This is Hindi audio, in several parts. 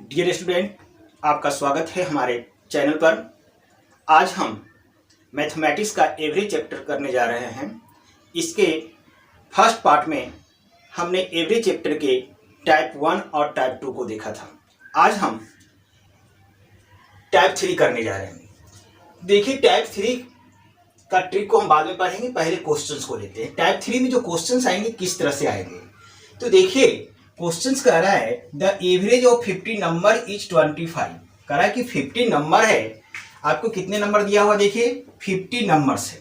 डियर स्टूडेंट, आपका स्वागत है हमारे चैनल पर। आज हम मैथमेटिक्स का एवरेज चैप्टर करने जा रहे हैं। इसके फर्स्ट पार्ट में हमने एवरेज चैप्टर के टाइप 1 और टाइप 2 को देखा था। आज हम टाइप 3 करने जा रहे हैं। देखिए, टाइप 3 का ट्रिक को हम बाद में पढ़ेंगे, पहले क्वेश्चंस को लेते हैं। टाइप 3 में जो क्वेश्चंस आएंगे किस तरह से आएंगे, तो देखिए क्वेश्चंस कह रहा है the average of 50 number is 25। कह रहा है कि 50 नंबर है, आपको कितने नंबर दिया हुआ, देखिए 50 नंबर्स है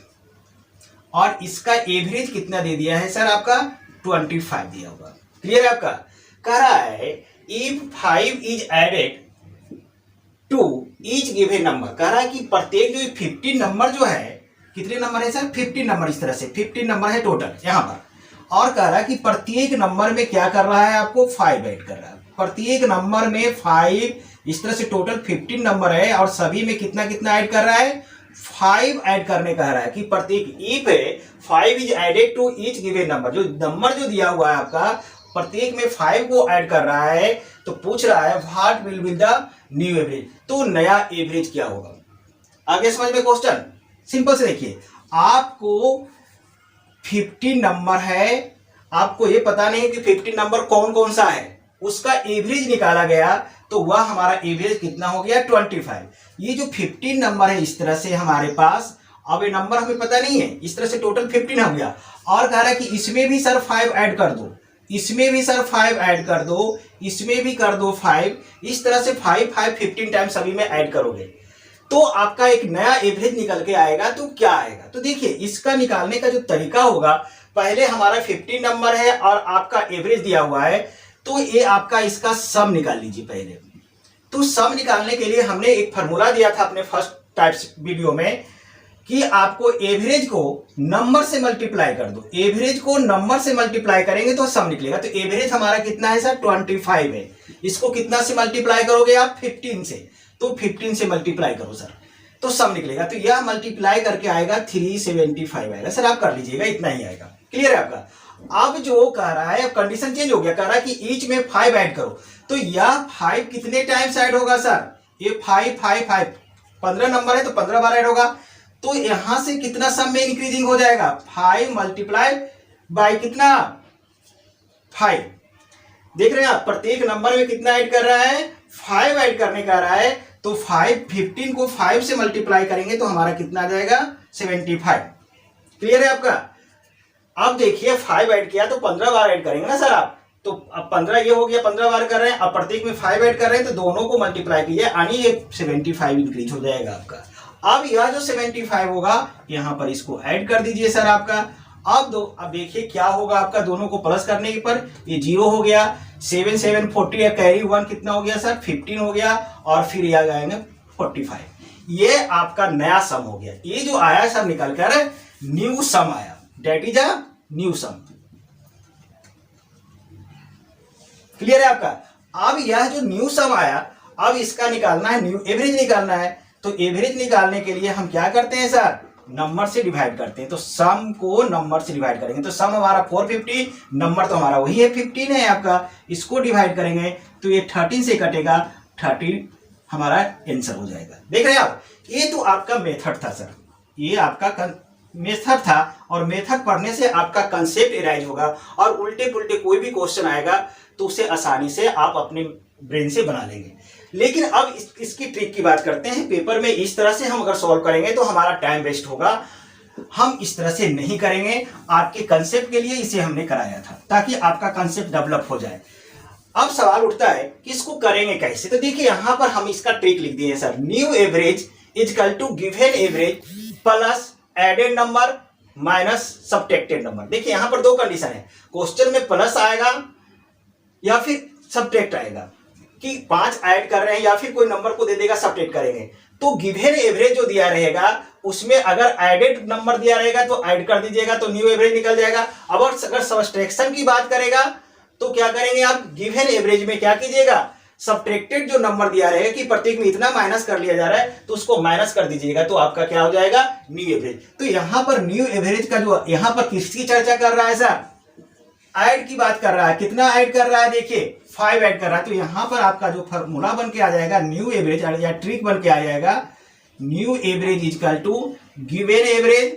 और इसका एवरेज कितना दे दिया है सर, आपका 25 दिया हुआ। क्लियर है आपका। कह रहा है if 5 is added to each given number. कह रहा है कि प्रत्येक जो 50 नंबर जो है, कितने नंबर है सर, 50 नंबर। इस तरह से 50 नंबर है टोटल यहाँ पर। और कह रहा है कि प्रत्येक नंबर में क्या कर रहा है, आपको 5 ऐड कर रहा है। प्रत्येक नंबर में 5, इस तरह से टोटल 15 नंबर है और सभी में कितना कितना ऐड कर रहा है, 5 ऐड करने कह रहा है। कि प्रत्येक if 5 is added to each given number, जो नंबर जो दिया हुआ है आपका, प्रत्येक में 5 को ऐड कर रहा है। तो पूछ रहा है what will be the new average, तो नया एवरेज क्या होगा। आगे समझ में क्वेश्चन सिंपल से देखिए, आपको 50 नंबर है, आपको ये पता नहीं कि 50 नंबर कौन कौन सा है, उसका एवरेज निकाला गया तो वह हमारा एवरेज कितना हो गया, 25। ये जो 15 नंबर है इस तरह से हमारे पास, अब ये नंबर हमें पता नहीं है, इस तरह से टोटल 15 हो गया। और कह रहा है कि इसमें भी सर 5 ऐड कर दो, इसमें भी सर 5 ऐड कर दो, इसमें भी कर दो 5। इस तरह से 5 5 15 टाइम सभी में ऐड करोगे तो आपका एक नया एवरेज निकल के आएगा। तो क्या आएगा, तो देखिए इसका निकालने का जो तरीका होगा, पहले हमारा 50 नंबर है और आपका एवरेज दिया हुआ है, तो ये आपका इसका सम निकाल लीजिए पहले। तो सम निकालने के लिए हमने एक फॉर्मूला दिया था अपने फर्स्ट टाइप्स वीडियो में कि आपको एवरेज को नंबर से मल्टीप्लाई कर दो। एवरेज को नंबर से मल्टीप्लाई करेंगे तो सम निकलेगा। तो एवरेज हमारा कितना है सर, 25 है। इसको कितना से मल्टीप्लाई करोगे आप, 15 से। तो 15 से मल्टीप्लाई करो सर, तो सम निकलेगा। तो यह मल्टीप्लाई करके आएगा 375 आएगा। सर आप कर लीजिएगा, इतना ही आएगा। क्लियर है आपका। अब जो कह रहा है, अब कंडीशन चेंज हो गया, कह रहा है कि ईच में 5 ऐड करो। तो यह 5 कितने टाइम्स ऐड होगा सर, ये 5 5 5 15 नंबर है तो 15 बार ऐड होगा। तो यहां से कितना सम में इंक्रीजिंग हो जाएगा, 5 मल्टीप्लाई बाय कितना, 5। देख रहे हैं आप, प्रत्येक नंबर में कितना ऐड कर रहा है, 5 ऐड करने का रहा है। तो 15 को 5 से मल्टीप्लाई करेंगे तो हमारा कितना आ जाएगा, 75। क्लियर है आपका। अब देखिए 5 ऐड किया तो 15 बार ऐड करेंगे ना सर आप, तो अब 15 ये हो गया, 15 बार कर रहे हैं। अब प्रत्येक में 5 ऐड कर रहे हैं तो दोनों को मल्टीप्लाई कीजिए, यानी ये 75 इंक्रीज हो जाएगा आपका। अब यह जो 75 होगा यहां पर इसको ऐड कर दीजिए सर आपका। अब देखिए क्या होगा आपका, दोनों को प्लस करने के पर ये 0 हो गया, 7 7 40 कैरी 1 कितना हो गया सर, 15 हो गया, और फिर ये आ जाएंगे 45। ये आपका नया सम हो गया। ये जो आया सर निकल कर न्यू सम आया, that is a new sum. Clear है आपका। अब यह जो न्यू सम आया, अब इसका निकालना है, न्यू एवरेज निकालना है। तो एवरेज निकालने के लिए हम क्या करते हैं सर, नंबर से डिवाइड करते हैं। तो सम को नंबर से डिवाइड करेंगे। तो सम हमारा 450, नंबर तो हमारा वही है 15 है आपका। इसको डिवाइड करेंगे तो ये 13 से कटेगा, 13 हमारा आंसर हो जाएगा। देख रहे हैं आप, ये तो आपका मेथड था सर, ये आपका मेथड था। और मेथड पढ़ने से आपका कंसेप्ट एराइज होगा, और उल्टे पुल्टे कोई भी क्वेश्चन आएगा तो उसे आसानी से आप अपने ब्रेन से बना लेंगे। लेकिन अब इसकी ट्रिक की बात करते हैं। पेपर में इस तरह से हम अगर सॉल्व करेंगे तो हमारा टाइम वेस्ट होगा, हम इस तरह से नहीं करेंगे। आपके कंसेप्ट के लिए इसे हमने कराया था, ताकि आपका कंसेप्ट डेवलप हो जाए। अब सवाल उठता है कि इसको करेंगे कैसे। तो देखिए यहां पर हम इसका ट्रिक लिख दिए sir, new average equal to given average plus added number minus subtracted number. देखिए यहां पर दो कंडीशन है, क्वेश्चन में प्लस आएगा या फिर सब्ट्रैक्ट आएगा, कि 5 ऐड कर रहे हैं या फिर कोई नंबर को दे देगा सब्ट्रैक्ट करेंगे। तो गिवन एवरेज जो दिया रहेगा उसमें अगर एडेड नंबर दिया रहेगा तो ऐड कर दीजिएगा, तो न्यू एवरेज निकल जाएगा। अब अगर सब्ट्रैक्शन की बात करेगा तो क्या करेंगे आप, गिवन एवरेज में क्या कीजिएगा, सब्ट्रैक्टेड जो नंबर दिया रहेगा कि प्रत्येक में इतना माइनस कर लिया जा रहा है तो उसको माइनस कर दीजिएगा, तो आपका क्या हो जाएगा, न्यू एवरेज। तो यहां पर न्यू एवरेज का जो यहां पर किसकी चर्चा कर रहा है सर, ऐड की बात कर रहा है, कितना ऐड कर रहा है, देखिए 5 ऐड कर रहा है। तो यहां पर आपका जो फॉर्मूला बन के आ जाएगा न्यू एवरेज या ट्रिक बन के आ जाएगा, new average equal to given average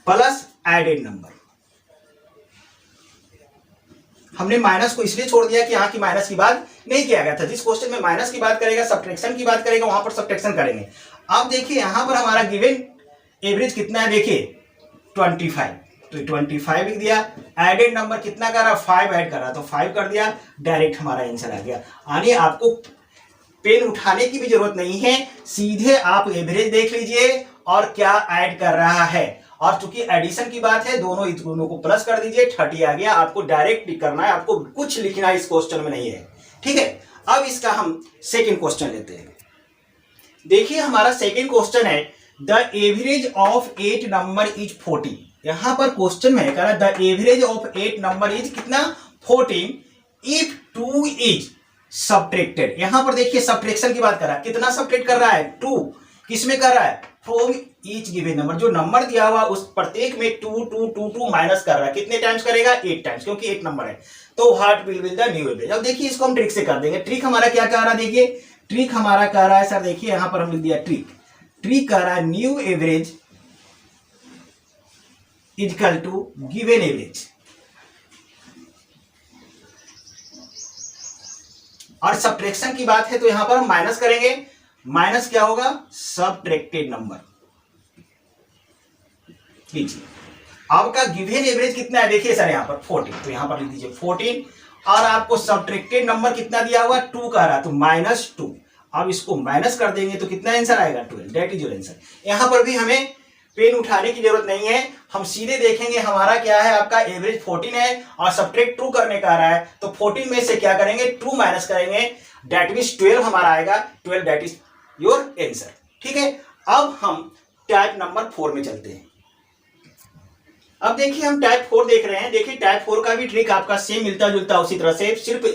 plus added number. हमने माइनस को इसलिए छोड़ दिया कि यहाँ की माइनस की बात नहीं किया गया था। जिस क्वेश्चन में माइनस की बात करेगा, सब्ट्रैक्शन की बात करेगा, वहां पर सब्ट्रैक्शन करेंगे। अब देखिए यहां पर हमारा गिवन एवरेज कितना है, देखिए 25, तो 25 लिख दिया। एडेड नंबर कितना कर रहा, 5 ऐड कर रहा, तो 5 कर दिया, डायरेक्ट हमारा आंसर आ गया। यानी आपको पेन उठाने की भी जरूरत नहीं है, सीधे आप एवरेज देख लीजिए और क्या ऐड कर रहा है। और चूंकि एडिशन की बात है, दोनों को प्लस कर दीजिए, 30 आ गया। आपको डायरेक्ट टिक करना है, आपको कुछ लिखना इस क्वेश्चन में नहीं है, ठीक है। अब इसका हम सेकंड क्वेश्चन लेते हैं। देखिए हमारा सेकंड क्वेश्चन है the average of 8 number is 40। यहां पर क्वेश्चन में कह रहा है the average of 8 number is कितना, 14 इफ 2 इज सब्ट्रैक्टेड। यहां पर देखिए सब्ट्रैक्शन की बात कर रहा है, कितना सब्ट्रैक्ट कर रहा है, 2। किसमें कर रहा है, फ्रॉम ईच गिवन नंबर, जो नंबर दिया हुआ उस प्रत्येक में 2 2 2 2 माइनस कर रहा है। कितने टाइम्स करेगा, 8 टाइम्स, क्योंकि 8 नंबर है। तो what will be the new average. अब देखिए इसको हम ट्रिक से कर देंगे। ट्रिक हमारा क्या कह रहा है, देखिए ट्रिक हमारा कह रहा है सर, देखिए यहां पर हम लिख दिया ट्रिक कह रहा है new average equal to given average. और सब्ट्रैक्शन की बात है तो यहां पर हम माइनस करेंगे, माइनस क्या होगा, सब्ट्रैक्टेड नंबर। लीजिए आपका गिवन एवरेज कितना है, देखिए सर यहां पर 14, तो यहां पर लिख दीजिए 14। और आपको सब्ट्रैक्टेड नंबर कितना दिया हुआ, 2 का रहा, तो -2। अब इसको माइनस कर देंगे तो कितना आंसर आएगा, 12। That is your answer. यहां पर भी हमें पेन उठाने की जरूरत नहीं है, हम सीधे देखेंगे हमारा क्या है, आपका एवरेज 14 है और सब्ट्रैक्ट 2 करने का आ रहा है, तो 14 में से क्या करेंगे, 2 माइनस करेंगे, दैट मींस 12 हमारा आएगा, 12 दैट इज योर आंसर, ठीक है। अब हम टाइप नंबर 4 में चलते हैं। अब देखिए हम टाइप 4 देख रहे हैं। देखिए टाइप 4 का भी ट्रिक आपका सेम मिलता जुलता उसी तरह से, सिर्फ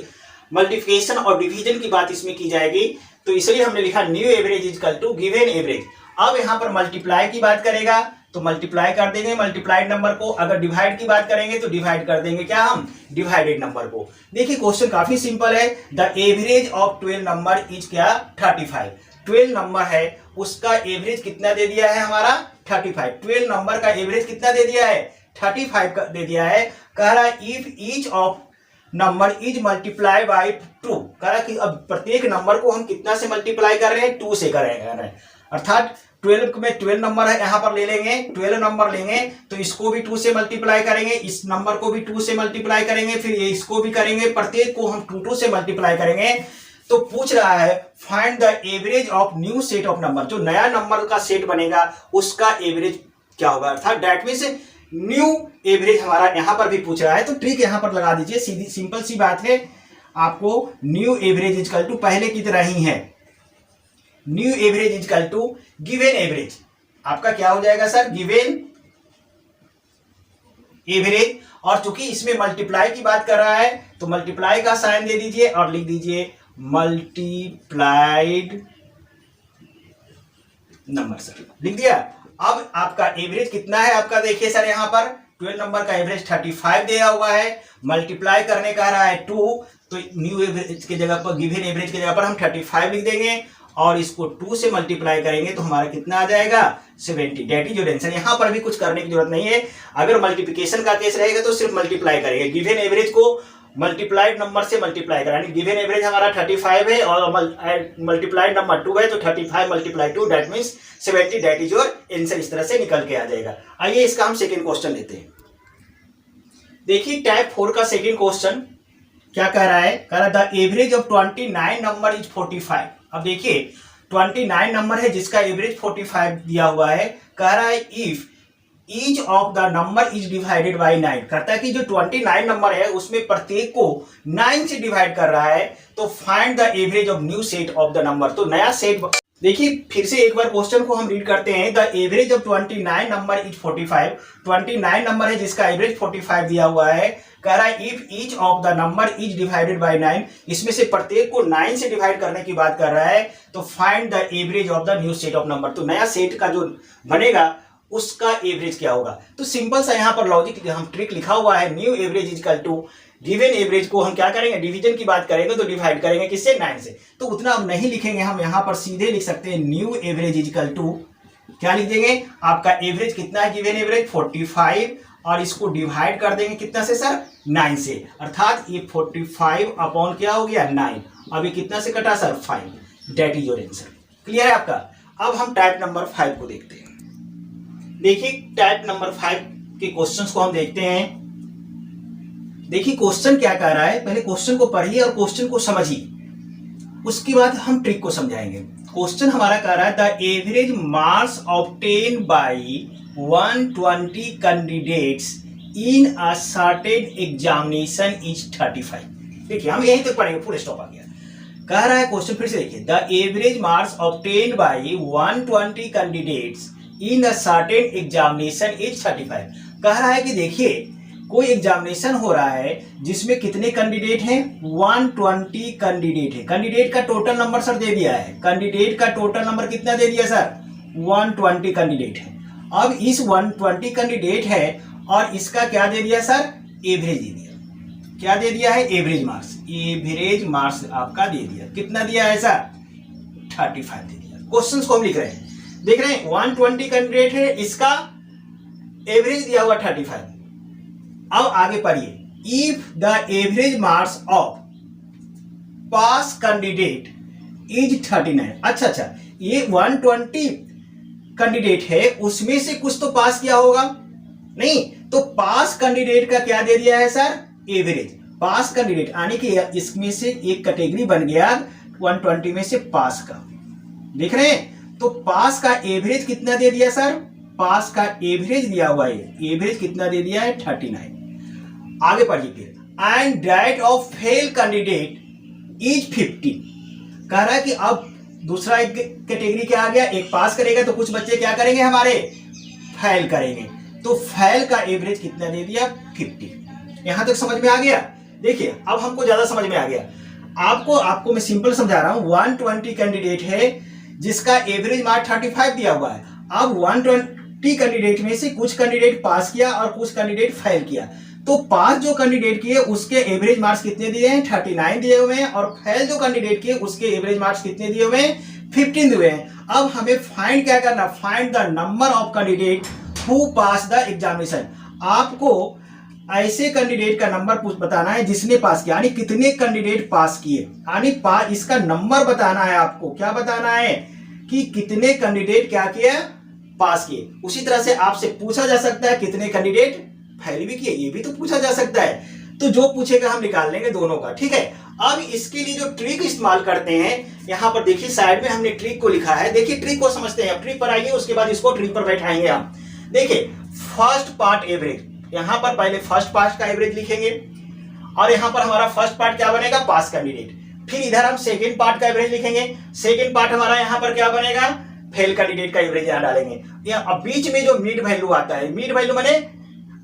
मल्टीप्लिकेशन और डिवीजन की बात इसमें की जाएगी, तो इसलिए हमने लिखा new average equal to given average. अब यहां पर मल्टीप्लाई की बात करेगा तो मल्टीप्लाई कर देंगे मल्टीप्लाइड नंबर को, अगर डिवाइड की बात करेंगे तो डिवाइड कर देंगे क्या, हम डिवाइडेड नंबर को। देखिए क्वेश्चन काफी सिंपल है, the average of 12 number is क्या, 35। 12 नंबर है उसका एवरेज कितना दे दिया है हमारा, 35। 12 नंबर का एवरेज कितना दे दिया है, 35 का दे दिया है। कह रहा है if each of number is multiply by 2, कह रहा है कि अब प्रत्येक नंबर को हम कितना से मल्टीप्लाई कर रहे हैं, 2 से कर रहे हैं। अर्थात 12 में 12 नंबर है, यहां पर ले लेंगे 12 नंबर लेंगे तो इसको भी 2 से मल्टीप्लाई करेंगे, इस नंबर को भी 2 से मल्टीप्लाई करेंगे, फिर इसको भी करेंगे, प्रत्येक को हम 2 से मल्टीप्लाई करेंगे। तो पूछ रहा है find the average of new set of number, जो नया नंबर का सेट बनेगा उसका एवरेज क्या होगा, अर्थात दैट मींस न्यू एवरेज हमारा यहां पर भी पूछ रहा है। तो ट्रिक यहां पर लगा दीजिए, सीधी सिंपल सी बात है, आपको न्यू एवरेज इक्वल टू पहले की तरह ही है, new average equal to given average. आपका क्या हो जाएगा सर, गिवन एवरेज। और चूंकि इसमें मल्टीप्लाई की बात कर रहा है तो मल्टीप्लाई का साइन दे दीजिए और लिख दीजिए मल्टीप्लाइड नंबर, सर लिख दिया। अब आपका एवरेज कितना है, आपका देखिए सर यहां पर 12 नंबर का एवरेज 35 दिया हुआ है, मल्टीप्लाई करने का रहा है 2, तो न्यू एवरेज की जगह पर, गिवन एवरेज की जगह पर हम 35 लिख देंगे और इसको 2 से मल्टीप्लाई करेंगे तो हमारा कितना आ जाएगा, 70। That is your answer. यहां पर भी कुछ करने की जरूरत नहीं है, अगर मल्टीप्लिकेशन का केस रहेगा तो सिर्फ मल्टीप्लाई करेंगे, गिवन एवरेज को मल्टीप्लाइड नंबर से मल्टीप्लाई करेंगे। गिवन एवरेज हमारा 35 है और मल्टीप्लाइड नंबर 2 है, तो 35 multiply 2 that means 70, that is your answer. इस तरह से निकल के आ जाएगा। आइए इसका हम सेकंड क्वेश्चन लेते हैं। देखिए टाइप 4 का सेकंड क्वेश्चन क्या कह रहा है, कह रहा the average of 29 number is 45। अब देखिए 29 नंबर है जिसका एवरेज 45 दिया हुआ है, कह रहा है if each of the number is divided by 9, करता है कि जो 29 नंबर है उसमें प्रत्येक को 9 से डिवाइड कर रहा है, तो find the average of new set of the number. तो नया सेट, देखिए फिर से एक बार क्वेश्चन को हम रीड करते हैं। The average of 29 number is 45। 29 number है जिसका एवरेज 45 दिया हुआ है, कह रहा है if each of the number is divided by 9, इसमें से प्रत्येक को 9 से डिवाइड करने की बात कर रहा है, तो find the average of the new set of number. तो नया सेट का जो बनेगा उसका एवरेज क्या होगा। तो सिंपल सा यहाँ पर लॉजिक हम ट्रिक लिखा हुआ है, new average equal to given average को हम क्या करेंगे, डिवीजन की बात करेंगे तो डिवाइड करेंगे किससे, 9 से। तो उतना अब नहीं लिखेंगे, हम यहाँ पर सीधे लिख सकते हैं न्यू एवरेज इक्वल टू क्या लिख देंगे, आपका एवरेज कितना है, गिवन एवरेज 45, और इसको डिवाइड कर देंगे कितना से सर, 9 से, अर्थात ये 45 अपॉन क्या हो गया 9, अभी कितना से कटा sir 5, that is your answer. Clear है आपका। अब हम टाइप नंबर 5 को देखते हैं। देखिए टाइप नंबर 5 के क्वेश्चंस को हम देखते हैं। देखिए क्वेश्चन क्या कह रहा है, पहले क्वेश्चन को पढ़िए और क्वेश्चन को समझिए, उसके बाद हम ट्रिक को समझाएंगे। क्वेश्चन हमारा कह रहा है the average marks obtain bye 120 candidates in a certain examination is 35। देखिए हम यहीं तक पढ़ेंगे, फुल स्टॉप आ गया। कह रहा है क्वेश्चन फिर से देखिए, the average marks obtain bye 120 candidates in a certain examination is 35। कह रहा है कि देखिए कोई एग्जामिनेशन हो रहा है जिसमें कितने कैंडिडेट हैं, 120 कैंडिडेट है। कैंडिडेट का टोटल नंबर सर दे दिया है, कैंडिडेट का टोटल नंबर कितना दे दिया सर, 120 कैंडिडेट है। अब इस 120 कैंडिडेट है और इसका क्या दे दिया सर, एवरेज दे दिया। क्या दे दिया है, एवरेज मार्क्स। एवरेज मार्क्स आपका दे दिया, कितना दिया है सर, 35 दे दिया। क्वेश्चन को हम लिख रहे हैं, देख रहे हैं 120 कैंडिडेट है, इसका एवरेज दिया हुआ 35। अब आगे पढ़िए, if the average marks of pass candidate is 39। अच्छा, ये 120 कैंडिडेट है, उसमें से कुछ तो पास किया होगा, नहीं तो पास कैंडिडेट का क्या दे दिया है सर, एवरेज। पास कैंडिडेट यानी कि इसमें से एक कैटेगरी बन गया 120 में से पास का, देख रहे हैं। तो पास का एवरेज कितना दे दिया सर, पास का एवरेज दिया हुआ है, एवरेज कितना दे दिया है 39। आगे पढ़िए फिर, and that of fail candidate is 15। कह रहा है कि अब दूसरा एक कैटेगरी क्या आ गया, एक पास करेगा तो कुछ बच्चे क्या करेंगे हमारे, फेल करेंगे। तो फेल का एवरेज कितना दे दिया, 50। यहां तक समझ में आ गया। देखिए अब हमको ज्यादा समझ में आ गया। आपको मैं सिंपल समझा रहा हूं, 120 कैंडिडेट है जिसका एवरेज मार्क 35 दिया हुआ है। अब 120 कैंडिडेट में से कुछ कैंडिडेट पास किया और कुछ कैंडिडेट फेल किया। तो पास जो कैंडिडेट किए उसके एवरेज मार्क्स कितने दिए हैं, 39 दिए हुए हैं, और फेल जो कैंडिडेट किए उसके एवरेज मार्क्स कितने दिए हुए हैं, 15 दिए हैं। अब हमें फाइंड क्या करना, find the number of candidate who pass the examination. आपको ऐसे कैंडिडेट का नंबर बताना है जिसने पास किया, यानी कितने कैंडिडेट पास किए, यानी इसका नंबर बताना है आपको। क्या बताना है कि कितने कैंडिडेट क्या किया, पास किए। उसी तरह से आपसे पूछा जा सकता है कितने कैंडिडेट फेल भी किए, ये भी तो पूछा जा सकता है। तो जो पूछेगा हम निकाल लेंगे दोनों का, ठीक है। अब इसके लिए जो ट्रिक इस्तेमाल करते हैं, यहां पर देखिए साइड में हमने ट्रिक को लिखा है। देखिए ट्रिक को समझते हैं, ट्रिक पर आइए, उसके बाद इसको ट्रिक पर बैठाएंगे हम। देखिए फर्स्ट पार्ट एवरेज, यहां पर पहले फर्स्ट पार्ट का एवरेज लिखेंगे और यहां पर हमारा फर्स्ट पार्ट क्या बनेगा, पास कैंडिडेट। फिर इधर हम सेकेंड पार्ट का एवरेज लिखेंगे, सेकेंड पार्ट हमारा यहां पर क्या बनेगा, फेल कैंडिडेट का एवरेज यहां डालेंगे। अब बीच में जो मिड वैल्यू आता है, मिड वैल्यू माने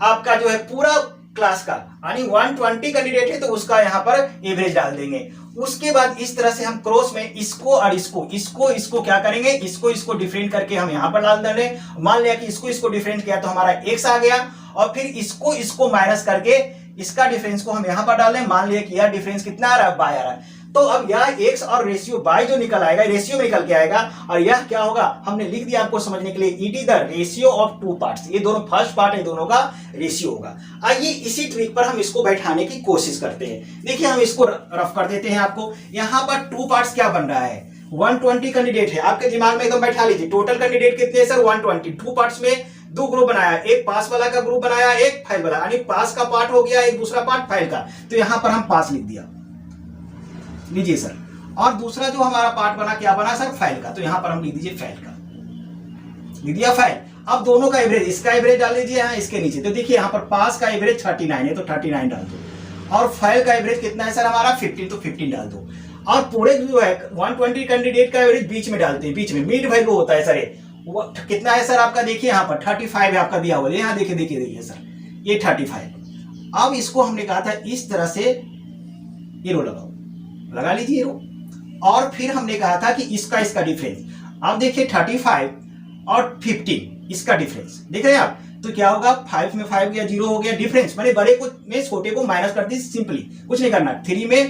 आपका जो है पूरा क्लास का, यानी 120 कैंडिडेट है तो उसका यहां पर एवरेज डाल देंगे। उसके बाद इस तरह से हम क्रॉस में इसको और इसको क्या करेंगे, इसको डिफरेंट करके हम यहां पर डाल देंगे। मान लिया कि इसको डिफरेंट किया तो हमारा x आ गया, और फिर इसको माइनस करके इसका डिफरेंस को हम यहां पर डाल दें। मान लिया कि यह डिफरेंस कितना आ रहा है, y आ रहा है। तो अब यह x और रेशियो y जो निकल आएगा, रेशियो में निकल के आएगा, और यह क्या होगा, हमने लिख दिया आपको समझने के लिए, it is the ratio of two parts. ये दोनों फर्स्ट पार्ट है, दोनों का रेशियो होगा। आइए इसी ट्रिक पर हम इसको बैठाने की कोशिश करते हैं। देखिए हम इसको रफ कर देते हैं आपको। यहाँ पर टू पार्ट्स क्या बन रहा है, 120 कैंडिडेट है, आपके दिमाग में एकदम बैठा लीजिए। टोटल कैंडिडेट कितने सर, 120। टू पार्ट्स में दो ग्रुप बनाया, एक पास वाला का ग्रुप बनाया, एक फेल वाला, यानी पास का पार्ट हो गया, एक दूसरा पार्ट फेल का। तो यहां पर हम पास लिख दिया, लीजिए सर। और दूसरा जो हमारा पार्ट बना, क्या बना सर, फेल का। तो यहां पर हम लिख दीजिए फेल का, लिख दिया फेल। अब दोनों का एवरेज, इसका एवरेज डाल दीजिए यहाँ इसके नीचे। तो देखिए यहाँ पर पास का एवरेज 39 है तो 39 डाल दो, और फेल का एवरेज कितना है सर हमारा 15, तो 15 डाल दो। और पूरे जो है 120 कैंडिडेट का एवरेज बीच में डालते हैं, बीच में मिड वैल्यू होता है सर। वो कितना है सर आपका, देखिए यहाँ पर 35 है आपका दिया हुआ है, यहाँ देखिए सर ये 35। अब इसको हमने कहा था इस तरह से एरो लगाओ, लगा लीजिए एरो। और फिर हमने कहा था कि इसका डिफरेंस। अब देखिए 35 और 15, इसका डिफरेंस देख रहे हैं आप, तो क्या होगा 5 में 5 गया 0 हो गया, डिफरेंस मैंने बड़े को में छोटे को माइनस कर दी सिंपली, कुछ नहीं करना। 3 में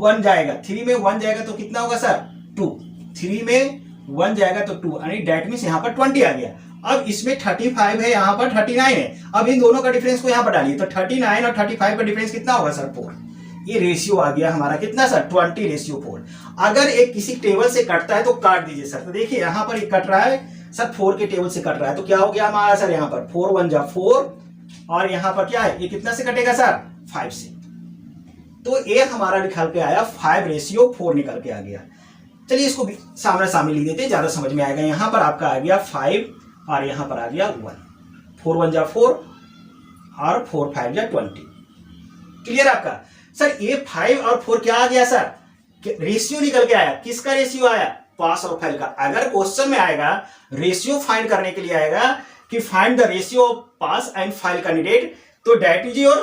1 जाएगा, 3 में 1 जाएगा तो कितना होगा सर 2, 3 में 1 जाएगा तो 2, यानी डेट मीन्स यहाँ पर 20 आ गया। अब इसमें 35 है, यहाँ पर 39 है, अब इन दोनों का डिफरेंस को यहाँ पर डालिए, तो 39 और 35 का डिफरेंस कितना होगा सर 4। ये रेशियो आ गया हमारा कितना सर 20:4। अगर एक किसी टेबल से कटता है तो काट दीजिए सर, तो देखिए यहाँ पर एक कट रहा है सर 4 के टेबल से कट रहा है, तो क्या हो गया हमारा सर यहाँ पर 4 1 जा 4 और यहाँ पर क्या है ये कितना से कटेगा सर 5 से, तो ये हमारा निकल के आया 5:4 निकल के आ गया। चलिए इसको भी सामने सामने लिख देते हैं, ज्यादा समझ में आएगा। यहाँ पर आपका आ गया 5 और यहाँ पर आ गया 1, 4 1 जा 4 और 4 5 जा 20। क्लियर आपका सर, ये 5 और 4 क्या आ गया सर रेशियो निकल के आया। किसका रेशियो आया पास और फेल का। अगर क्वेश्चन में आएगा रेशियो फाइंड करने के लिए आएगा कि find the ratio of pass and file candidate, तो डेट इज योर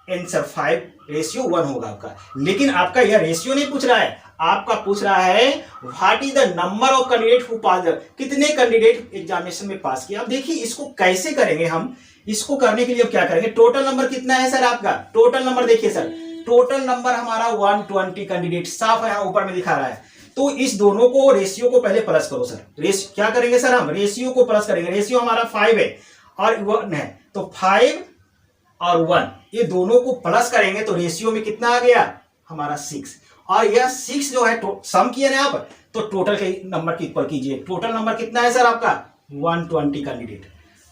आंसर 5:1 होगा आपका। लेकिन आपका यह रेशियो नहीं पूछ रहा है, आपका पूछ रहा है what is the number of candidate who पास, कितने कैंडिडेट एग्जामिनेशन में पास किया। अब देखिए इसको कैसे करेंगे हम, इसको करने के लिए अब क्या करेंगे, टोटल नंबर कितना है सर आपका, टोटल नंबर देखिए सर, टोटल नंबर हमारा 120 कैंडिडेट साफ है, यहाँ ऊपर में दिखा रहा है। तो इस दोनों को रेशियो को पहले प्लस करो सर, क्या करेंगे सर हम रेशियो को प्लस करेंगे। रेशियो हमारा 5 है और 1 है, तो 5 और 1 ये दोनों को प्लस करेंगे तो रेशियो में कितना आ गया हमारा 6, और यह 6 जो है सम किया ना आप, तो टोटल के नंबर के इक्वल कीजिए। टोटल नंबर कितना है सर आपका 120 कैंडिडेट,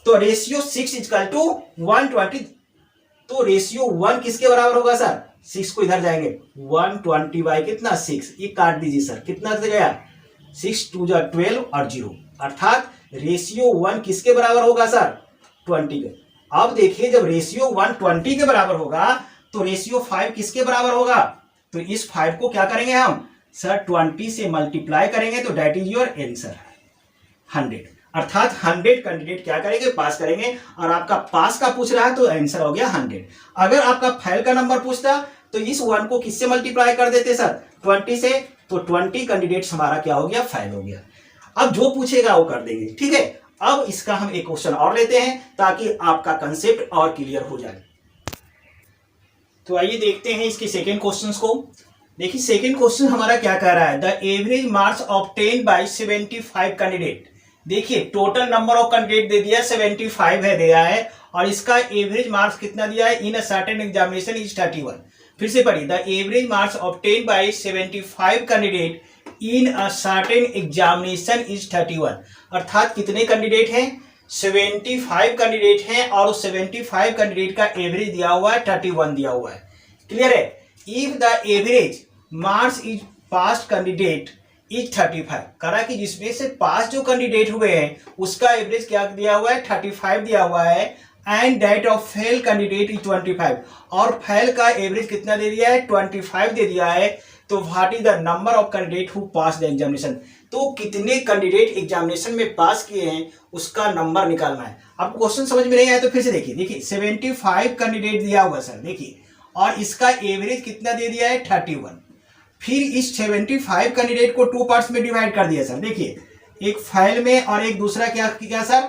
तो रेशियो 6 इक्वल टू 120, तो रेशियो 1 किसके बराबर होगा सर 6 को इधर जाएंगे 120 बाई कितना 6, ये काट दीजिए सर, कितना से गया 6 2 जा 12 और 0, अर्थात रेशियो 1 किसके बराबर होगा सर 20 के। अब देखिए जब रेशियो 1 20 के बराबर होगा तो रेशियो 5 किसके बराबर होगा, तो इस 5 को क्या करेंगे हम सर 20 से मल्टीप्लाई करेंगे, तो दैट इज योर आंसर 100, अर्थात 100 कैंडिडेट क्या करेंगे पास करेंगे। और आपका पास का पूछ रहा है तो आंसर हो गया 100। अगर आपका फेल का नंबर पूछता तो इस 1 को किससे मल्टीप्लाई कर देते सर 20 से, तो 20 कैंडिडेट्स हमारा क्या हो गया फेल हो गया। अब जो पूछेगा वो कर देंगे, ठीक है। अब इसका हम एक क्वेश्चन और लेते हैं ताकि आपका कंसेप्ट और क्लियर हो जाए। तो आइए देखते हैं इसके सेकेंड क्वेश्चन को। देखिए सेकेंड क्वेश्चन हमारा क्या कह रहा है, the average marks obtain bye 75 candidate. देखिए टोटल नंबर ऑफ कैंडिडेट दे दिया 75 है दिया है, और इसका एवरेज मार्क्स कितना दिया है इन अ सर्टेन एग्जामिनेशन इज 31। फिर से पढ़िए, the average marks obtain bye 75 candidate in a certain examination is 31, अर्थात कितने कैंडिडेट हैं 75 कैंडिडेट हैं, और उस 75 कैंडिडेट का एवरेज दिया हुआ है 31 दिया हुआ है। क्लियर है। If the average marks is pass candidate is 35, करा कि जिसमें से पास जो कैंडिडेट हुए हैं उसका एवरेज क्या दिया हुआ है 35 दिया हुआ है, and that of fail candidate is 25, और फेल का एवरेज कितना दे दिया है 25 दे दिया है, तो what is the number of candidate who pass the examination, तो कितने कैंडिडेट एग्जामिनेशन में पास किए हैं उसका नंबर निकालना है। आपको क्वेश्चन समझ में नहीं आया तो फिर से देखिए, देखिए 75 कैंडिडेट दिया हुआ सर देखिए, और इसका एवरेज कितना दे दिया है 31। फिर इस 75 कैंडिडेट को 2 पार्ट्स में डिवाइड कर दिया सर, देखिए एक फेल में और एक दूसरा क्या सर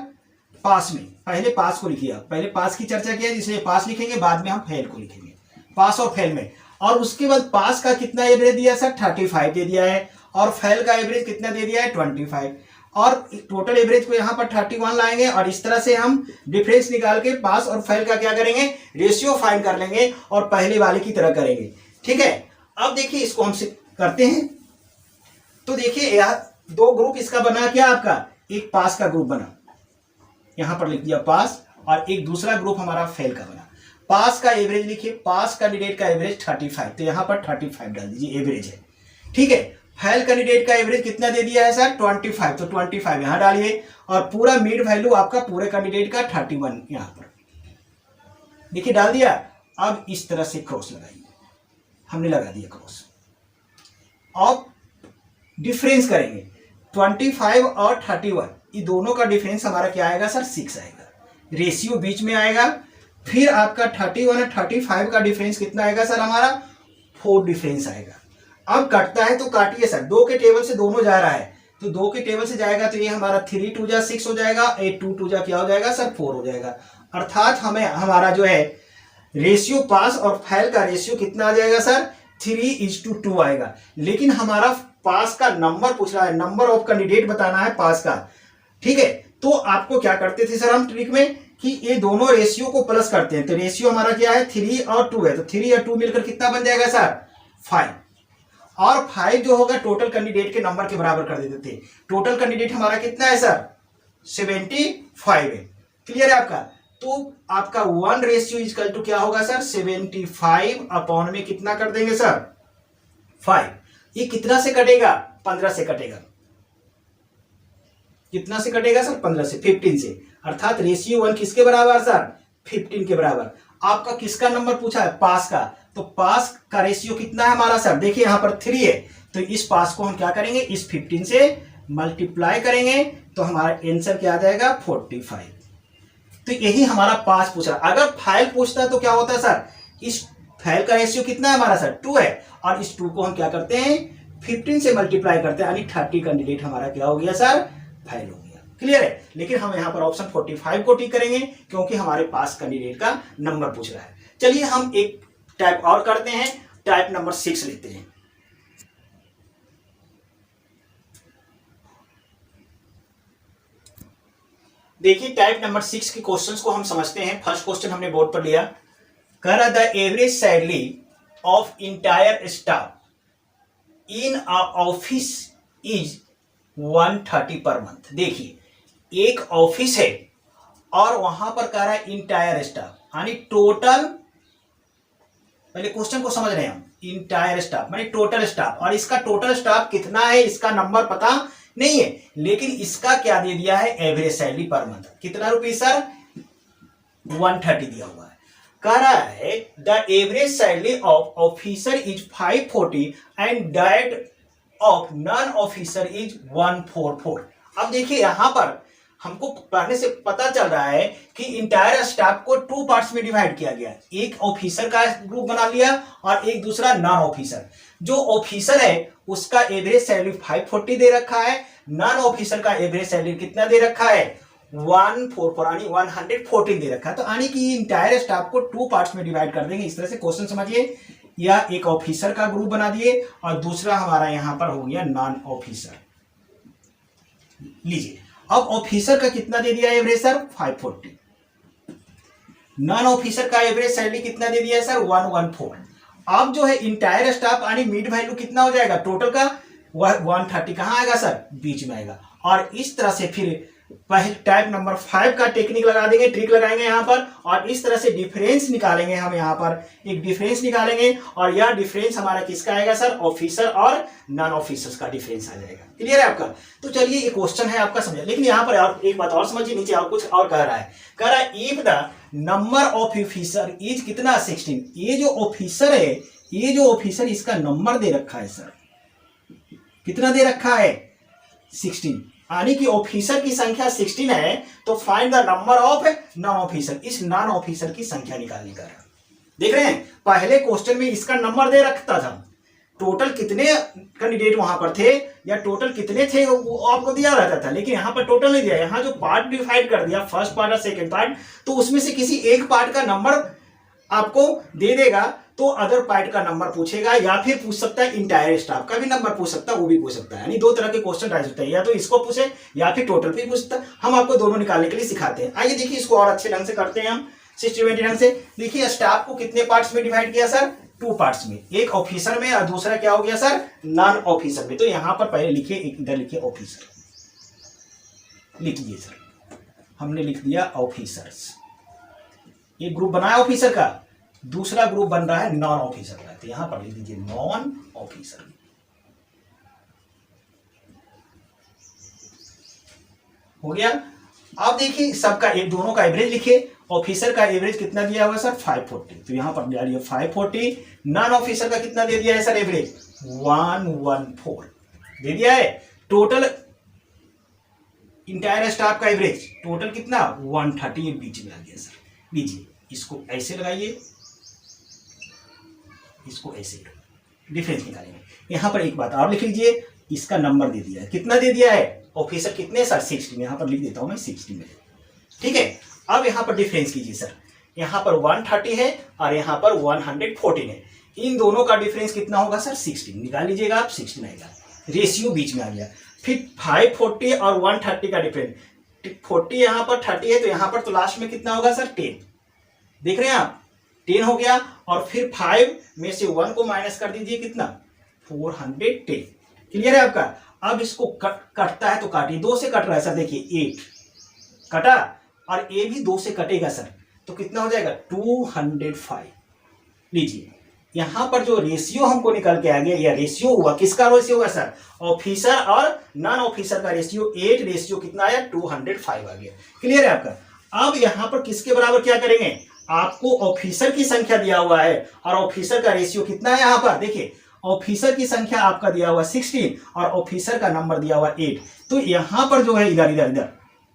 पास में। पहले पास को लिखिए, पहले पास की चर्चा किया इसलिए पास लिखेंगे, बाद में हम फेल को लिखेंगे, पास और फेल में। और उसके बाद पास का कितना एवरेज दिया सर 35 दे दिया है, और फेल का एवरेज कितना दे दिया है 25, और टोटल एवरेज को यहाँ पर 31 लाएंगे, और इस तरह से हम डिफरेंस निकाल के पास और फेल का क्या करेंगे रेशियो फाइंड कर लेंगे और पहले वाले की तरह करेंगे, ठीक है। अब देखिए इसको हम करते हैं, तो देखिए यह 2 ग्रुप इसका बना क्या आपका, एक पास का ग्रुप बना, यहां पर लिख दिया पास, और एक दूसरा ग्रुप हमारा फेल का बना। पास का एवरेज लिखिए, पास कैंडिडेट का एवरेज 35, तो यहां पर 35 डाल दीजिए एवरेज है, ठीक है। फेल कैंडिडेट का एवरेज कितना दे दिया है सर 25, तो 25 यहां डालिए, और पूरा मिड वैल्यू आपका पूरे कैंडिडेट का 31 यहां पर देखिए डाल दिया। अब इस तरह से क्रॉस लगाइए, हमने लगा दिया क्रॉस। अब डिफरेंस करेंगे 25 और 31, ये दोनों का डिफरेंस हमारा क्या आएगा सर 6 आएगा, रेशियो बीच में आएगा। फिर आपका 31 और 35 का डिफरेंस कितना आएगा सर हमारा 4 डिफरेंस आएगा। अब कटता है तो काटिए सर, 2 के टेबल से दोनों जा रहा है, तो 2 के टेबल से जाएगा तो ये हमारा 3 2 जा 6 हो जाएगा, 8 2 2 जा क्या हो जाएगा सर 4 हो जाएगा। अर्थात हमें हमारा जो है रेशियो पास और फेल का रेशियो कितना आ जाएगा सर 3:2 आएगा। लेकिन हमारा पास का नंबर पूछ रहा है, नंबर ऑफ कैंडिडेट बताना है पास का, ठीक है। तो आपको क्या करते थे सर हम ट्रिक में कि ये दोनों रेशियो को प्लस करते हैं। तो रेशियो हमारा क्या है 3 और 2 है, तो 3 और 2 मिलकर कितना बन जाएगा सर 5, और 5 जो होगा टोटल कैंडिडेट के नंबर के बराबर कर देते थे। टोटल कैंडिडेट हमारा कितना है सर 75 है। क्लियर है आपका? तो आपका 1 रेशियो इक्वल टू क्या होगा सर 75 अपॉन में कितना कर देंगे सर 5। ये कितना से कटेगा 15 से कटेगा। कितना से कटेगा सर 15 से, 15 से। अर्थात रेशियो 1 किसके बराबर सर 15 के बराबर। आपका किसका नंबर पूछा है पास का, तो पास का रेशियो कितना है हमारा सर, देखिए यहां पर 3 है, तो इस पास को हम क्या करेंगे इस 15 से मल्टीप्लाई करेंगे तो हमारा आंसर क्या आ जाएगा 45। तो यही हमारा पास पूछा। अगर फाइल पूछता तो क्या होता सर, इस फाइल का रेशियो कितना है हमारा सर 2 है, और इस 2 को हम क्या करते हैं 15 से मल्टीप्लाई करते हैं, यानी 30 कैंडिडेट हमारा क्या हो गया सर फाइल हो गया। क्लियर है? लेकिन हम यहाँ पर ऑप्शन 45 को टिक करेंगे क्योंकि हमारे पास कैंडिडेट का नंबर पूछ रहा है। चलिए हम एक टाइप और करते हैं, टाइप नंबर 6 लेते हैं। देखिए टाइप नंबर 6 के क्वेश्चंस को हम समझते हैं। फर्स्ट क्वेश्चन हमने बोर्ड पर लिया, कर the average salary of entire staff in a office is 130 per month. देखिए एक ऑफिस है और वहां पर कह रहा है इंटायर स्टाफ, यानी टोटल, पहले क्वेश्चन को समझ रहे हैं हम, इंटायर स्टाफ माने टोटल स्टाफ, और इसका टोटल स्टाफ कितना है इसका नंबर पता नहीं है, लेकिन इसका क्या दे दिया है एवरेज सैलरी पर मंथ कितना रुपीस सर 130 दिया हुआ है। कह रहा है the average salary of officer is 540 and that of non officer is 144। अब देखिए यहां पर हमको पढ़ने से पता चल रहा है कि इंटायर स्टाफ को 2 पार्ट्स में डिवाइड किया गया, एक ऑफिसर का ग्रुप बना लिया और एक दूसरा नॉन ऑफिसर। जो ऑफिसर है उसका एवरेज सैलरी 540 दे रखा है, नॉन ऑफिसर का एवरेज सैलरी कितना दे रखा है 144 यानी 114 दे रखा है। तो यानी कि इंटायर स्टाफ को 2 पार्ट्स में डिवाइड कर देंगे। इस तरह से क्वेश्चन समझिए, या एक ऑफिसर का ग्रुप बना दिए और दूसरा हमारा यहां पर हो गया नॉन ऑफिसर। लीजिए अब ऑफिसर का कितना दे दिया एवरेज सर 540, नॉन ऑफिसर का एवरेज सैलरी कितना दे दिया है सर 114। अब जो है इंटायर स्टाफ यानी मिड वैल्यू कितना हो जाएगा टोटल का 130 कहां आएगा सर बीच में आएगा। और इस तरह से फिर पहले टाइप नंबर 5 का टेक्निक लगा देंगे, ट्रिक लगाएंगे यहाँ पर, और इस तरह से डिफरेंस निकालेंगे। हम यहाँ पर एक डिफरेंस निकालेंगे और यह डिफरेंस हमारा किसका आएगा सर ऑफिसर और नॉन ऑफिसर्स का डिफरेंस आ जाएगा। क्लियर है आपका? तो चलिए ये क्वेश्चन है आपका समझिए, लेकिन यहाँ पर और एक बात और समझिए, नीचे और कुछ और कह रहा है if the number of officer is कितना 16। ये जो ऑफिसर है, ये जो ऑफिसर इसका नंबर दे रखा है सर कितना दे रखा है 16, यानी कि ऑफिसर की संख्या 16 है, तो find the number of non officer. इस नॉन ऑफिसर की संख्या निकालने का। देख रहे हैं पहले क्वेश्चन में इसका नंबर दे रखता था, टोटल कितने कैंडिडेट वहां पर थे या टोटल कितने थे वो आपको दिया रहता था, लेकिन यहाँ पर टोटल नहीं दिया। यहाँ जो पार्ट डिवाइड कर दिया फर्स्ट पार्ट और सेकेंड पार्ट, तो उसमें से किसी एक पार्ट का नंबर आपको दे देगा, तो अदर पार्ट का नंबर पूछेगा, या फिर पूछ सकता है इंटायर स्टाफ का भी नंबर पूछ सकता है, वो भी पूछ सकता है। यानी 2 तरह के क्वेश्चन राइज होता है, या तो इसको पूछे या फिर टोटल भी पूछ सकता है। हम आपको दोनों निकालने के लिए सिखाते हैं। आइए देखिए इसको और अच्छे ढंग से करते हैं हम सिस्टमेटिक ढंग से। देखिए स्टाफ को कितने पार्ट्स में डिवाइड किया सर 2 पार्ट्स में, एक ऑफिसर में और दूसरा क्या हो गया सर नॉन ऑफिसर में। तो यहां पर पहले लिखिए, एक इधर लिखिए ऑफिसर, लिखिए सर हमने लिख दिया ऑफिसर्स। एक ग्रुप बनाया ऑफिसर का, दूसरा ग्रुप बन रहा है नॉन ऑफिसर का, तो यहां पर लिख दीजिए नॉन ऑफिसर। हो गया। अब देखिए सबका एक दोनों का एवरेज लिखिए। ऑफिसर का एवरेज कितना दिया हुआ है सर 540, तो यहां पर डालिए 540। नॉन ऑफिसर का कितना दे दिया है सर एवरेज 114 दे दिया है। टोटल इंटायर स्टाफ का एवरेज टोटल कितना 130 बीच में आ गया सर। लीजिए इसको ऐसे लगाइए, इसको ऐसे डिफरेंस निकालेंगे। यहां पर एक बात और लिख लीजिए, इसका नंबर दे दिया है, कितना दे दिया है ऑफिसर, कितने सर 16, यहाँ पर लिख देता हूँ मैं 16 में, ठीक है। अब यहाँ पर डिफरेंस कीजिए सर, यहाँ पर 130 है और यहाँ पर 114 है, इन दोनों का डिफरेंस कितना होगा सर 16, निकाल लीजिएगा आप, 16 आएगा, रेशियो बीच में आ गया। फिर 540 और 130 का डिफरेंस, 40 यहाँ पर 30 है तो यहाँ पर तो लास्ट में कितना होगा सर 10, देख रहे हैं आप 10 हो गया, और फिर 5 में से 1 को माइनस कर दीजिए, कितना 410, क्लियर है आपका। अब इसको कटता है तो काटिए, 2 से कट रहा है सर, देखिए 8 कटा और ए भी 2 से कटेगा सर, तो कितना हो जाएगा 205। लीजिए यहां पर जो रेशियो हमको निकल के आ गया, या रेशियो हुआ, किसका रेशियो हुआ सर, ऑफिसर और नॉन ऑफिसर का रेशियो 8, रेशियो कितना आया 205 आ गया, क्लियर है आपका। अब यहां पर किसके बराबर क्या करेंगे, आपको ऑफिसर की संख्या दिया हुआ है और ऑफिसर का रेशियो कितना है, यहां पर देखिए ऑफिसर की संख्या आपका दिया हुआ 16 और ऑफिसर का नंबर दिया हुआ 8, तो यहां पर जो है इधर इधर इधर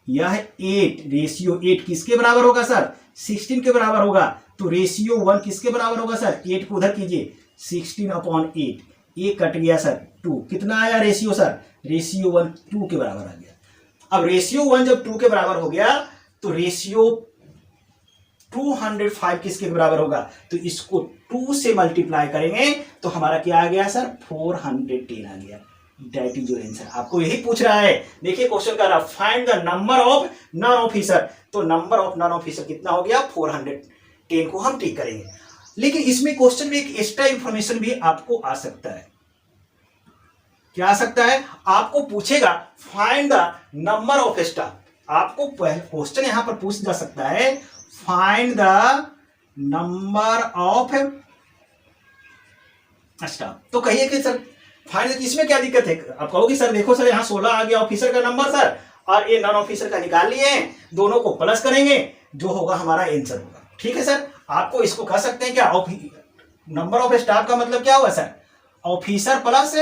यह 8, रेशियो 8 किसके बराबर होगा सर 16 के बराबर होगा, तो रेशियो 1 किसके बराबर होगा सर, 8 को उधर कीजिए, 16/8, ये कट गया सर 2, कितना आया रेशियो सर, रेशियो 1 2 के बराबर आ गया। अब रेशियो 1 जब 2 के बराबर हो गया तो रेशियो 205 किसके बराबर होगा, तो इसको 2 से मल्टीप्लाई करेंगे तो हमारा क्या आ गया सर 410 आ गया, दैट इज योर आंसर। आपको यही पूछ रहा है, देखिए क्वेश्चन कर रहा find the number of non officer, तो नंबर ऑफ नॉन ऑफिसर कितना हो गया 410 को हम टिक करेंगे। लेकिन इसमें क्वेश्चन में एक एक्स्ट्रा इंफॉर्मेशन भी आपको आ सकता है, क्या आ सकता है, आपको पूछेगा find the number of staff, आपको क्वेश्चन यहां पर पूछ जा सकता है find the number of staff, तो कहिए कि सर फाइंड, इसमें क्या दिक्कत है, आप कहोगे सर देखो सर यहाँ 16 आ गया ऑफिसर का नंबर सर, और ये नॉन ऑफिसर का निकाल लिए हैं, दोनों को प्लस करेंगे जो होगा हमारा आंसर होगा, ठीक है सर। आपको इसको कह सकते हैं क्या, नंबर ऑफ स्टाफ का मतलब क्या हुआ sir, officer plus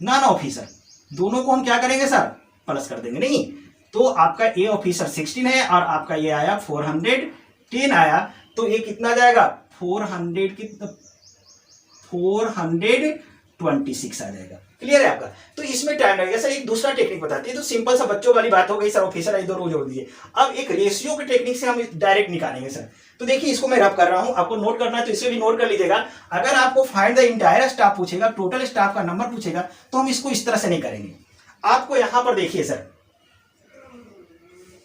non officer, दोनों को हम क्या करेंगे सर प्लस कर देंगे, नहीं तो आपका ये ऑफिसर 16 है और आपका ये आया 410 आया, तो ये कितना जाएगा 426 आ जाएगा, क्लियर है आपका। तो इसमें टाइम लगेगा सर, एक दूसरा टेक्निक बताती है, तो सिंपल सा बच्चों वाली बात हो गई सर, ऑफिसर इधर रो जोड़ दीजिए। अब एक रेशियो के टेक्निक से हम डायरेक्ट निकालेंगे सर, तो देखिए इसको मैं रब कर रहा हूं, आपको नोट करना है तो इसे भी नोट कर लीजिएगा। अगर आपको फाइंड द इंटायर स्टाफ पूछेगा, टोटल स्टाफ का नंबर पूछेगा, तो हम इसको इस तरह से नहीं करेंगे। आपको यहां पर देखिए सर,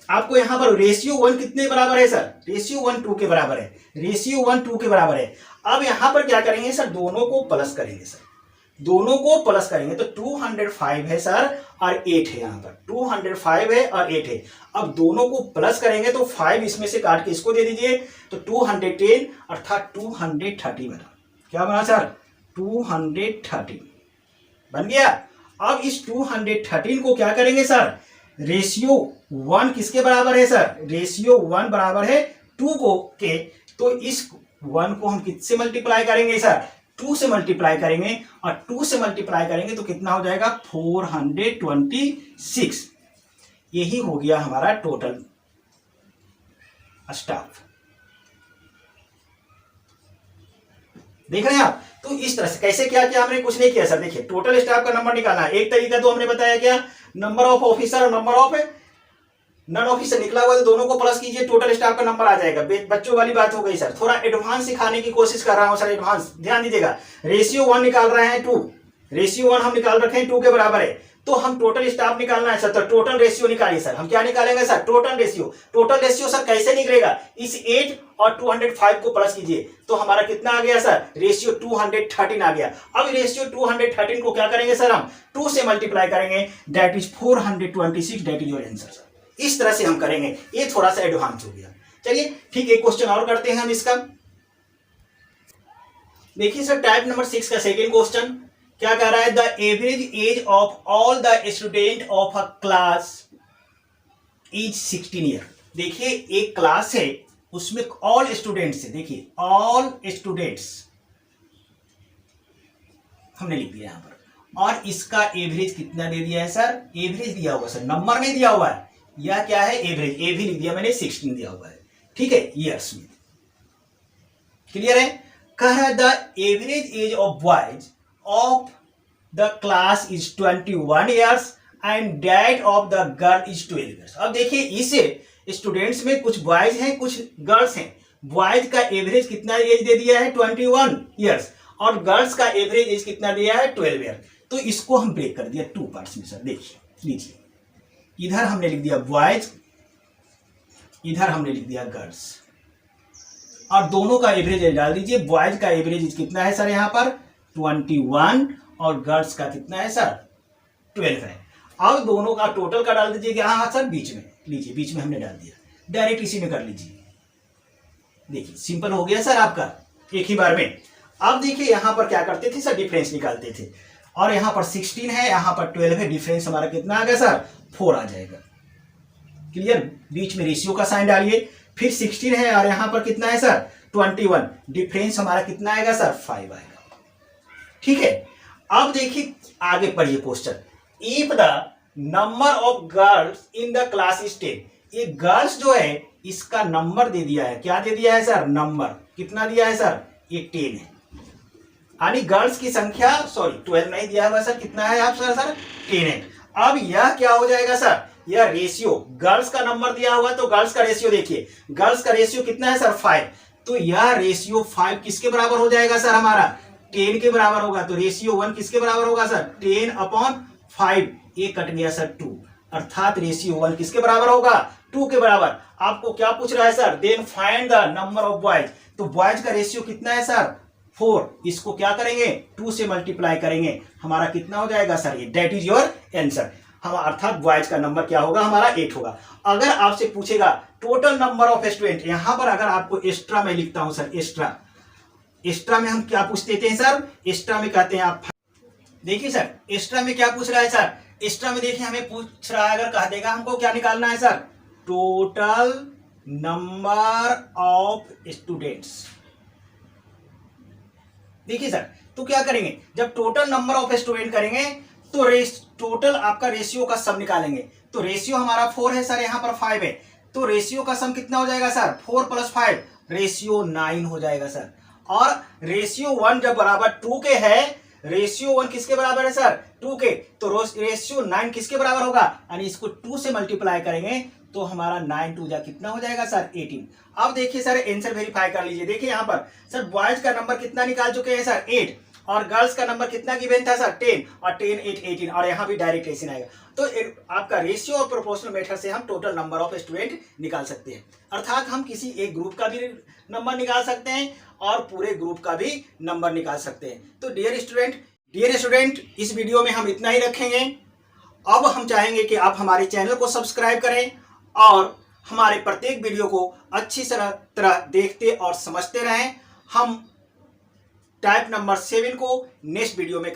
आपको यहां पर रेशियो 1 कितने बराबर है सर, रेशियो 1 2 के बराबर है, रेशियो 1 2 के बराबर है। अब यहां पर क्या करेंगे सर, दोनों को प्लस करेंगे सर, दोनों को प्लस करेंगे तो 205 है सर और 8 है, यहां पर 205 है और 8 है। अब दोनों को प्लस करेंगे तो 5 इसमें से काट के इसको दे दीजिए, तो 210 अर्थात 230 बना, क्या बना सर 230 बन गया। अब इस 213 को क्या करेंगे सर, रेशियो 1 किसके बराबर है सर, रेशियो 1 बराबर है 2 को के, तो इस 1 को हम किससे मल्टीप्लाई करेंगे सर 2 से मल्टीप्लाई करेंगे, और 2 से मल्टीप्लाई करेंगे तो कितना हो जाएगा 426, यही हो गया हमारा टोटल स्टाफ। देख रहे हैं आप, तो इस तरह से कैसे क्या किया हमने, कुछ नहीं किया सर। देखिए टोटल स्टाफ का नंबर निकालना है, एक तरीका तो हमने बताया क्या, नंबर ऑफ ऑफिसर और नंबर ऑफ नॉन ऑफिसर निकला हुआ तो दोनों को प्लस कीजिए, टोटल स्टाफ का नंबर आ जाएगा। बच्चों वाली बात हो गई सर, थोड़ा एडवांस सिखाने की कोशिश कर रहा हूं सर, एडवांस ध्यान दीजिएगा। रेशियो 1 निकाल रहे हैं 2, रेशियो 1 हम निकाल रखे हैं 2 के बराबर है, तो हम टोटल स्टाफ निकालना है सर, तो टोटल रेशियो निकालिए सर। हम क्या निकालेंगे sir, total ratio. Total ratio sir कैसे निकलेगा, इस 8 और 205 को प्लस कीजिए तो हमारा कितना आ गया सर, रेशियो 213 आ गया। अब रेशियो 213 को क्या करेंगे सर, हम 2 से मल्टीप्लाई करेंगे, that is 426, that is your answer sir. इस तरह से हम करेंगे, ये थोड़ा सा एडवांस हो गया। चलिए ठीक, एक क्वेश्चन और करते हैं हम इसका। देखिए सर टाइप नंबर 6 का सेकेंड क्वेश्चन क्या कह रहा है, the average age of all the student of a class is 16 year. देखिए एक क्लास है, उसमें ऑल स्टूडेंट्स है, देखिए ऑल स्टूडेंट्स हमने लिख दिया यहां पर, और इसका एवरेज कितना दे दिया है सर, एवरेज दिया हुआ सर, नंबर नहीं दिया हुआ है, यह क्या है एवरेज, ए भी लिख दिया मैंने, 16 दिया हुआ है, ठीक है ईयर्स में, क्लियर है। कह रहा है the average age of boys of the class is 21 years and that of the girl is 12 years. अब देखिए इस स्टूडेंट्स में कुछ बॉयज हैं कुछ गर्ल्स हैं। बॉयज का एवरेज कितना एज दे दिया है 21 ईयर्स और गर्ल्स का एवरेज एज कितना दिया है 12 ईयर। तो इसको हम ब्रेक कर दिया टू पार्ट्स में सर। देखिए लीजिए, इधर हमने लिख दिया बॉयज, इधर हमने लिख दिया गर्ल्स और दोनों का एवरेज एज डाल दीजिए। बॉयज का एवरेज एज कितना है सर यहाँ पर 21 और गर्ल्स का कितना है सर 12 है। अब दोनों का टोटल का डाल दीजिए। हाँ सर बीच में लीजिए, बीच में हमने डाल दिया, डायरेक्ट इसी में कर लीजिए। देखिए सिंपल हो गया सर आपका एक ही बार में। अब देखिए यहाँ पर क्या करते थे सर, डिफरेंस निकालते थे और यहाँ पर 16 है यहाँ पर 12 है, डिफरेंस हमारा कितना आ गया सर 4 आ जाएगा। क्लियर, बीच में रेशियो का साइन डालिए। फिर 16 है और यहाँ पर कितना है सर 21, डिफरेंस हमारा कितना आएगा सर 5 आएगा। ठीक है, अब देखिए आगे पढ़िए question. If the number of girls in the class is 10, ये गर्ल्स जो है इसका नंबर दे दिया है, क्या दे दिया है सर नंबर, कितना दिया है सर ये 10 है, यानी गर्ल्स की संख्या 12 नहीं दिया हुआ सर, कितना है आप सर 10 है। अब यह क्या हो जाएगा सर, यह रेशियो, गर्ल्स का नंबर दिया हुआ तो गर्ल्स का रेशियो देखिए, गर्ल्स का रेशियो कितना है सर 5, तो यह रेशियो 5 किसके बराबर हो जाएगा सर हमारा 10 के बराबर होगा। तो रेशियो 1 किसके बराबर होगा सर 10/5, ये कट गया सर 2, अर्थात रेशियो 1 किसके बराबर होगा 2 के बराबर। आपको क्या पूछ रहा है sir, then find the number of boys, तो बॉयज का रेशियो कितना है सर 4, इसको क्या करेंगे 2 से मल्टीप्लाई करेंगे, हमारा कितना हो जाएगा सर ये, दैट इज योर आंसर। हम अर्थात बॉयज का नंबर क्या होगा हमारा 8 होगा। अगर आपसे पूछेगा टोटल नंबर ऑफ स्टूडेंट, यहां पर अगर आपको एक्स्ट्रा में लिखता हूं सर, एक्स्ट्रा में हम क्या पूछ देते हैं सर, एक्स्ट्रा में कहते हैं आप, देखिए सर एक्स्ट्रा में क्या पूछ रहा है सर, एक्स्ट्रा में देखिए हमें पूछ रहा है, अगर कह देगा हमको क्या निकालना है sir, total number of students. देखिए सर, तो क्या करेंगे, जब टोटल नंबर ऑफ स्टूडेंट करेंगे तो टोटल आपका रेशियो का सम निकालेंगे। तो रेशियो हमारा 4 है सर, यहाँ पर 5 है, तो रेशियो का सम कितना हो जाएगा सर 4 + 5, रेशियो 9 हो जाएगा सर। और रेशियो 1 जब बराबर 2 के है, रेशियो 1 किसके बराबर है सर 2 के, तो रेशियो 9 किसके बराबर होगा, यानी इसको 2 से मल्टीप्लाई करेंगे तो हमारा 9 2 जा कितना हो जाएगा सर 18। अब देखिए सर आंसर वेरीफाई कर लीजिए। देखिए यहाँ पर सर बॉयज का नंबर कितना निकाल चुके हैं सर 8 और गर्ल्स का नंबर कितना गिवन था सर 10 और 10 8 18 और यहाँ भी डायरेक्ट ऐसे आएगा। तो आपका रेशियो और प्रोपोर्शनल मेथड से हम टोटल नंबर ऑफ स्टूडेंट निकाल सकते हैं, अर्थात हम किसी एक ग्रुप का भी नंबर निकाल सकते हैं और पूरे ग्रुप का भी नंबर निकाल सकते हैं। तो डियर स्टूडेंट इस वीडियो में हम इतना ही रखेंगे। अब हम चाहेंगे कि आप हमारे चैनल को सब्सक्राइब करें और हमारे प्रत्येक वीडियो को अच्छी तरह देखते और समझते रहें। हम टाइप नंबर 7 को नेक्स्ट वीडियो में